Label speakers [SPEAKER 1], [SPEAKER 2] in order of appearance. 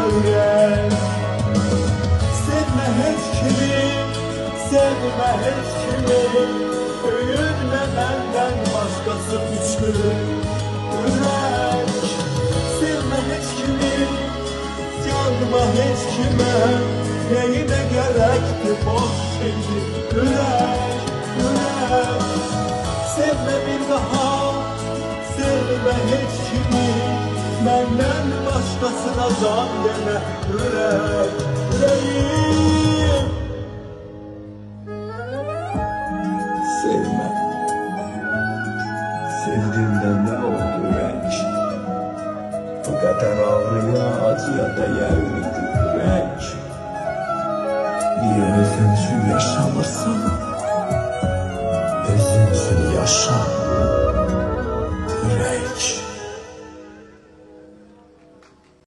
[SPEAKER 1] ürək. Sevmə heç kimi, sevmə heç kimi, öyünmə məndən başqası üçlü ürək. Sevmə heç kimi, yanma heç kimə, neyinə gərəkdir boş şeydir ürək, ürək. Sevmə bir daha, sevmə heç kimi, məndən başqasına can demə ürək, ürəyim. Sevmə, sevdiğimdən nə oldu ürək? Bu qədər ağrıya, acıya dəyər miydi ürək? Niyə özün üçün yaşamırsan? Özün üçün yaşa ürək.